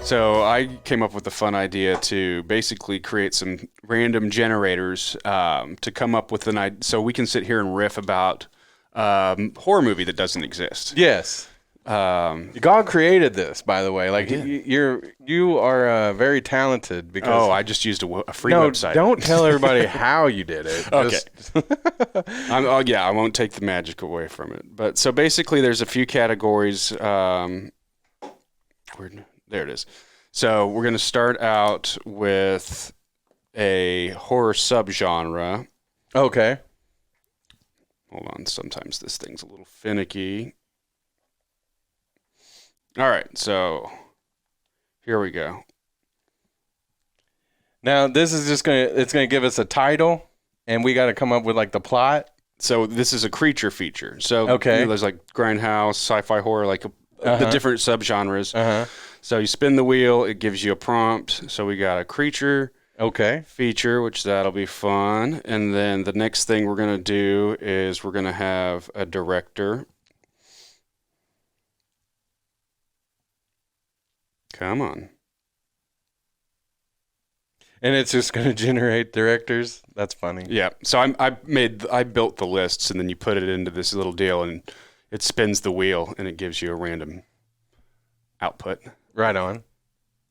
So I came up with a fun idea to basically create some random generators to come up with an idea, so we can sit here and riff about horror movie that doesn't exist. Yes. God created this, by the way. Like you are very talented because. I just used a free website. Don't tell everybody how you did it. Okay. I won't take the magic away from it. But so basically, there's a few categories. There it is. So we're going to start out with a horror subgenre. Okay. Hold on. Sometimes this thing's a little finicky. All right. So here we go. Now, this is just it's going to give us a title, and we got to come up with, like, the plot. So this is a creature feature. So okay. There's, like, grindhouse, sci-fi horror, like the different subgenres. Uh-huh. So you spin the wheel, it gives you a prompt. So we got a creature feature, which that'll be fun. And then the next thing we're going to do is we're going to have a director. Come on. And it's just going to generate directors? That's funny. Yeah. So I built the lists, and then you put it into this little deal, and it spins the wheel, and it gives you a random output. Right on.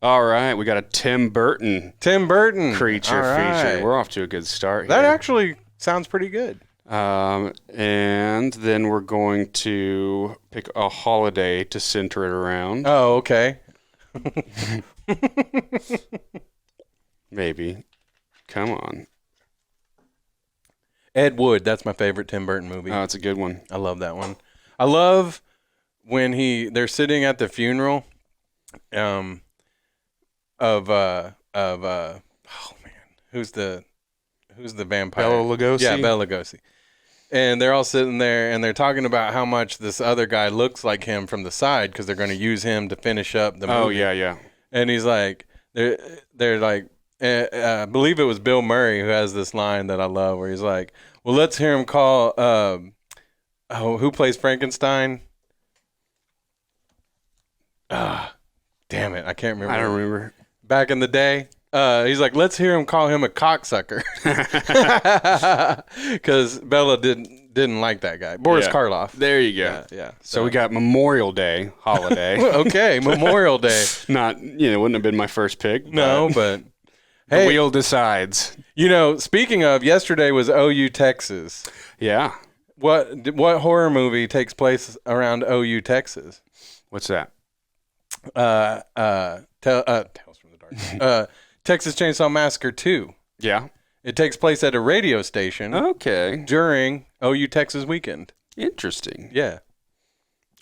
All right, we got a Tim Burton creature feature. We're off to a good start here. That actually sounds pretty good. And then we're going to pick a holiday to center it around. Oh, okay. Maybe. Come on. Ed Wood, that's my favorite Tim Burton movie. Oh, it's a good one. I love that one. I love when they're sitting at the funeral of oh man, who's the vampire? Bela Lugosi? Yeah, Bela Lugosi. And they're all sitting there and they're talking about how much this other guy looks like him from the side because they're going to use him to finish up the movie. Oh yeah. And he's like, they're like, I believe it was Bill Murray who has this line that I love where he's like, well, let's hear him call who plays Frankenstein? Damn it, I can't remember. I don't remember. Back in the day, he's like, let's hear him call him a cocksucker, because Bella didn't like that guy, Boris Karloff. There you go. Yeah. So we got Memorial Day holiday. Okay, Memorial Day. Not wouldn't have been my first pick. No, but the wheel decides. Speaking of, yesterday was OU Texas. Yeah. What horror movie takes place around OU Texas? What's that? Tales from the Dorkside. Texas Chainsaw Massacre 2. Yeah. It takes place at a radio station. Okay. During OU Texas weekend. Interesting. Yeah.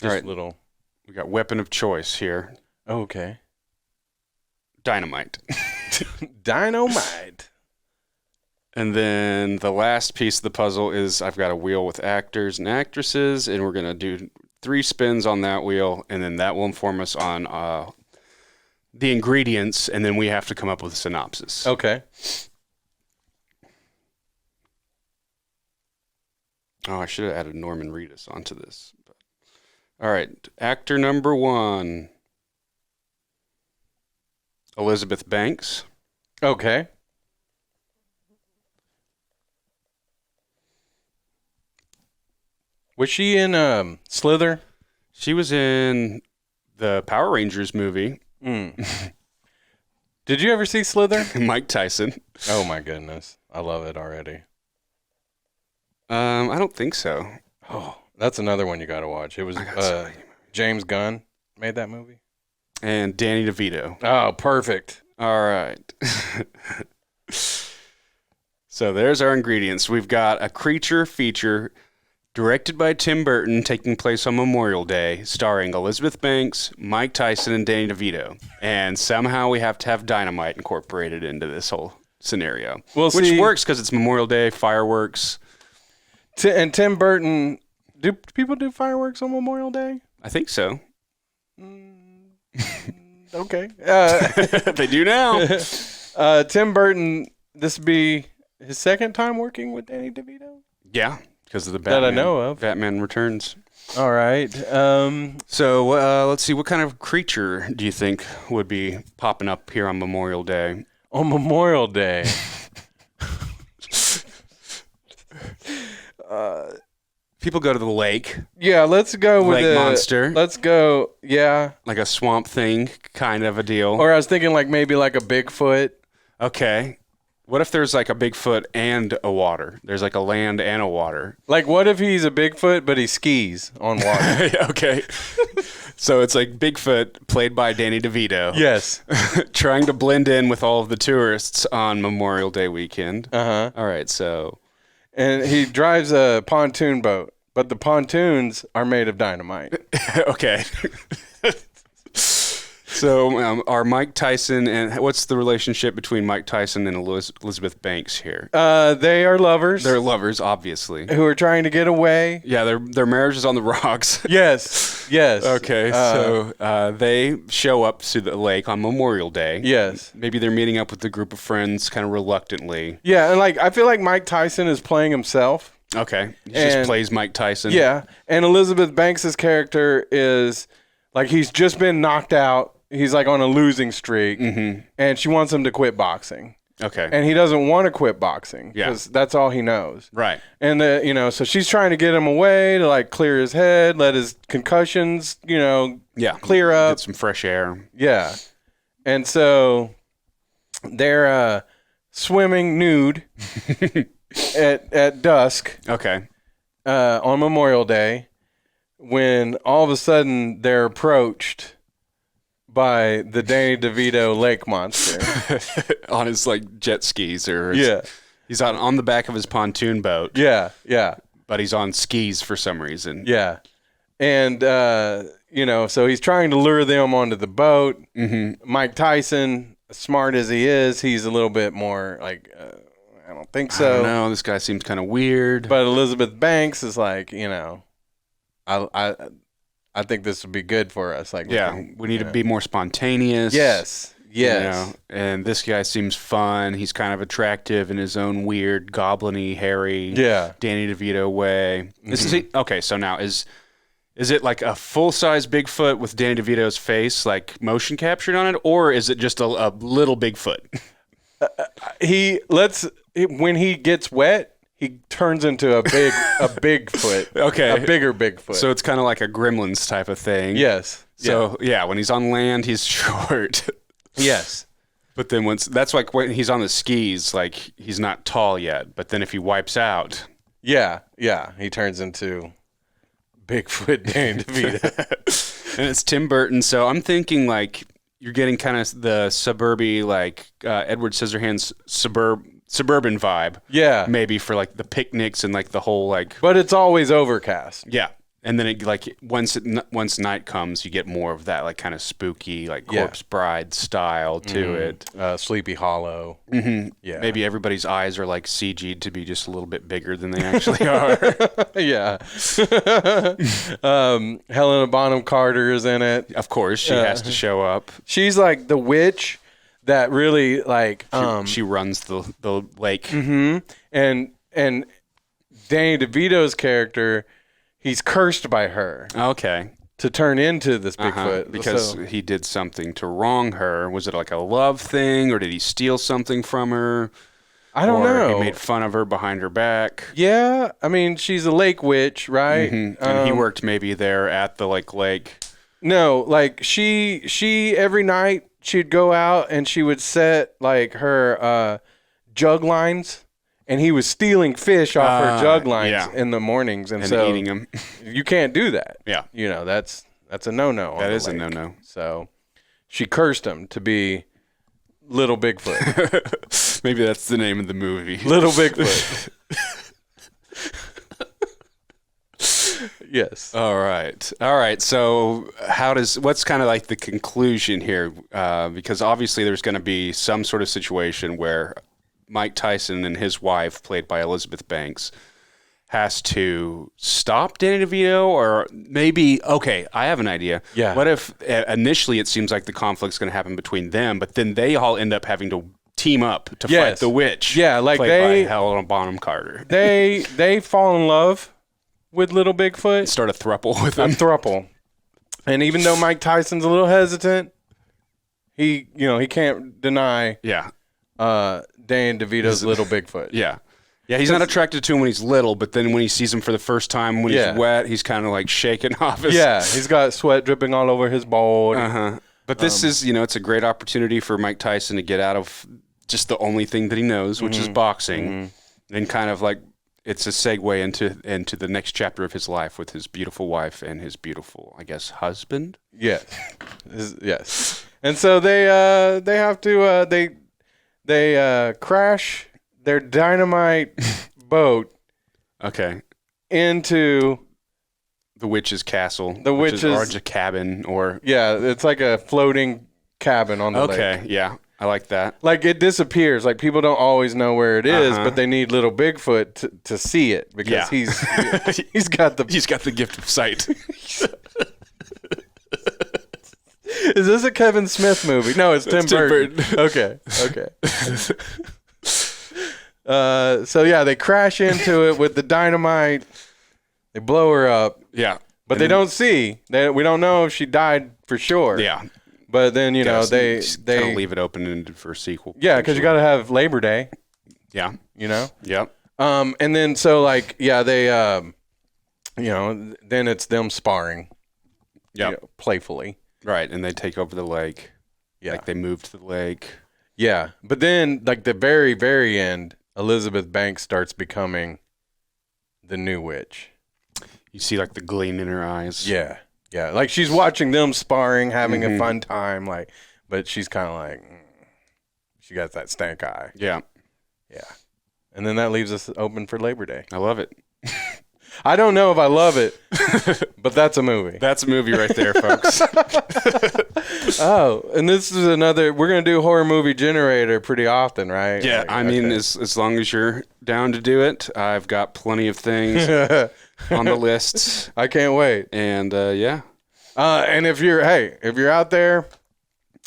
All right. We got weapon of choice here. Okay. Dynamite. Dynamite. And then the last piece of the puzzle is I've got a wheel with actors and actresses, and we're going to do 3 spins on that wheel, and then that will inform us on the ingredients, and then we have to come up with a synopsis. Okay. Oh, I should have added Norman Reedus onto this. All right, actor number 1, Elizabeth Banks. Okay. Was she in Slither? She was in the Power Rangers movie. Mm. Did you ever see Slither? Mike Tyson. Oh my goodness, I love it already. I don't think so. Oh, that's another one you got to watch. It was James Gunn made that movie. And Danny DeVito. Oh, perfect. All right. So there's our ingredients. We've got a creature feature directed by Tim Burton, taking place on Memorial Day, starring Elizabeth Banks, Mike Tyson, and Danny DeVito. And somehow we have to have dynamite incorporated into this whole scenario. Which works because it's Memorial Day, fireworks. And Tim Burton, do people do fireworks on Memorial Day? I think so. Okay. They do now. Tim Burton, this would be his second time working with Danny DeVito? Yeah. because of the that I know of. Batman Returns. All right. So let's see. What kind of creature do you think would be popping up here on Memorial Day? On Memorial Day. People go to the lake. Yeah, let's go with Lake monster. Let's go. Yeah. Like a swamp thing kind of a deal. Or I was thinking like maybe like a Bigfoot. Okay. What if there's like a Bigfoot and a water? There's like a land and a water. Like what if he's a Bigfoot but he skis on water? Okay. So it's like Bigfoot played by Danny DeVito. Yes. Trying to blend in with all of the tourists on Memorial Day weekend. Uh-huh. All right, so. And he drives a pontoon boat, but the pontoons are made of dynamite. Okay. So are Mike Tyson and what's the relationship between Mike Tyson and Elizabeth Banks here? They are lovers. They're lovers, obviously. Who are trying to get away. Yeah, their marriage is on the rocks. Yes. Okay, so they show up to the lake on Memorial Day. Yes. Maybe they're meeting up with a group of friends kind of reluctantly. Yeah, and like I feel like Mike Tyson is playing himself. Okay. He just plays Mike Tyson. Yeah, and Elizabeth Banks' character is like he's just been knocked out. He's like on a losing streak, and she wants him to quit boxing. Okay. And he doesn't want to quit boxing Yeah. because that's all he knows. Right. And so she's trying to get him away to like clear his head, let his concussions, clear up, Get some fresh air. Yeah. And so they're swimming nude at dusk. Okay. On Memorial Day, when all of a sudden they're approached by the Danny DeVito lake monster On his like jet skis or he's on the back of his pontoon boat. Yeah. But he's on skis for some reason. Yeah. And so he's trying to lure them onto the boat. Mike Tyson, smart as he is, he's a little bit more like I don't think so. I don't know. This guy seems kind of weird. But Elizabeth Banks is like, I think this would be good for us. Like, we need to be more spontaneous. Yes. And this guy seems fun. He's kind of attractive in his own weird, goblin-y, hairy, Danny DeVito way. Okay, so now is it like a full-size Bigfoot with Danny DeVito's face, like motion captured on it, or is it just a little Bigfoot? When he gets wet, he turns into a Bigfoot. Okay. A bigger Bigfoot. So it's kind of like a Gremlins type of thing. Yes. So, when he's on land, he's short. Yes. But then that's like when he's on the skis, like he's not tall yet. But then if he wipes out. Yeah. He turns into Bigfoot Danny DeVito. And it's Tim Burton. So I'm thinking like you're getting kind of the suburban, like Edward Scissorhands suburban vibe. Yeah. Maybe for like the picnics and like the whole like. But it's always overcast. Yeah. And then it like once night comes, you get more of that like kind of spooky like Corpse Bride style to it. Sleepy Hollow. Mm-hmm. Yeah. Maybe everybody's eyes are like CG'd to be just a little bit bigger than they actually are. Yeah. Helena Bonham Carter is in it. Of course, she has to show up. She's like the witch that really like she runs the lake. Mm-hmm. And Danny DeVito's character, he's cursed by her. Okay. To turn into this Bigfoot. Because he did something to wrong her. Was it like a love thing, or did he steal something from her? I don't know. He made fun of her behind her back. Yeah, I mean, she's a lake witch, right? Mm-hmm. And he worked maybe there at the lake. No, like she every night she'd go out and she would set like her jug lines, and he was stealing fish off her jug lines in the mornings and so eating them. You can't do that. Yeah, that's a no-no. That is a no-no. So she cursed him to be Little Bigfoot. Maybe that's the name of the movie. Little Bigfoot. Yes. All right. So what's kind of like the conclusion here? Because obviously there's going to be some sort of situation where Mike Tyson and his wife, played by Elizabeth Banks, has to stop Danny DeVito, or maybe, okay, I have an idea. Yeah. What if initially it seems like the conflict's going to happen between them, but then they all end up having to team up to fight the witch. Yeah, like played by Helena Bonham Carter. They fall in love with little Bigfoot. Start a throuple with him. A throuple. And even though Mike Tyson's a little hesitant, he can't deny Danny DeVito's little Bigfoot. Yeah. Yeah, he's not attracted to him when he's little, but then when he sees him for the first time when he's wet, he's kind of like shaking off his... Yeah, he's got sweat dripping all over his bald. Uh-huh. But this is, it's a great opportunity for Mike Tyson to get out of just the only thing that he knows, which is boxing, and kind of like it's a segue into the next chapter of his life with his beautiful wife and his beautiful, I guess, husband? Yes. Yes. And so they have to they crash their dynamite boat into the witch's castle. The witch's or a cabin or it's like a floating cabin on the lake. Okay, yeah. I like that. Like it disappears. Like people don't always know where it is, but they need little Bigfoot to see it because he's got the gift of sight. Is this a Kevin Smith movie? No, it's Tim Burton. Okay. So yeah, they crash into it with the dynamite. They blow her up. Yeah. But they don't see. We don't know if she died for sure. Yeah. But then, they kind of leave it open for a sequel. Yeah, because you got to have Labor Day. Yeah. Yep. And then so like they then it's them sparring. Yeah. Playfully. Right, and they take over the lake. Yeah. Like they move to the lake. Yeah. But then like the very, very end, Elizabeth Banks starts becoming the new witch. You see like the gleam in her eyes. Yeah. Yeah. Like she's watching them sparring, having a fun time, like, but she's kind of like, she got that stank eye. Yeah. Yeah. And then that leaves us open for Labor Day. I love it. I don't know if I love it, but that's a movie. That's a movie right there, folks. Oh, and this is another, we're going to do horror movie generator pretty often, right? Yeah, like, I mean, as long as you're down to do it, I've got plenty of things on the list. I can't wait. And and if you're out there,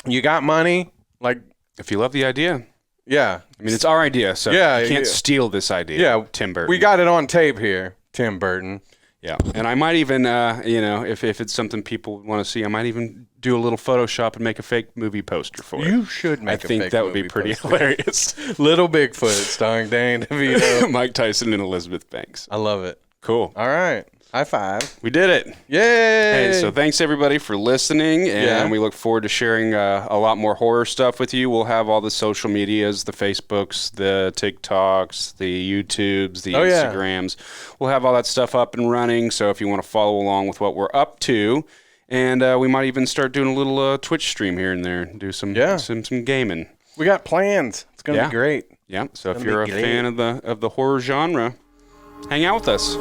you got money, like if you love the idea. Yeah. I mean, it's our idea, so you can't steal this idea. Yeah. Tim Burton. We got it on tape here, Tim Burton. Yeah. And I might even, if it's something people want to see, I might even do a little Photoshop and make a fake movie poster for it. You should make a fake movie. I think that would be pretty hilarious. Little Bigfoot starring Danny DeVito. Mike Tyson and Elizabeth Banks. I love it. Cool. All right. High five. We did it. Yay. Hey, so thanks everybody for listening, and we look forward to sharing a lot more horror stuff with you. We'll have all the social medias, the Facebooks, the TikToks, the YouTubes, the Instagrams. We'll have all that stuff up and running, so if you want to follow along with what we're up to, and we might even start doing a little Twitch stream here and there, do some gaming. We got plans. It's going to be great. Yeah, so if you're a fan of the horror genre, hang out with us.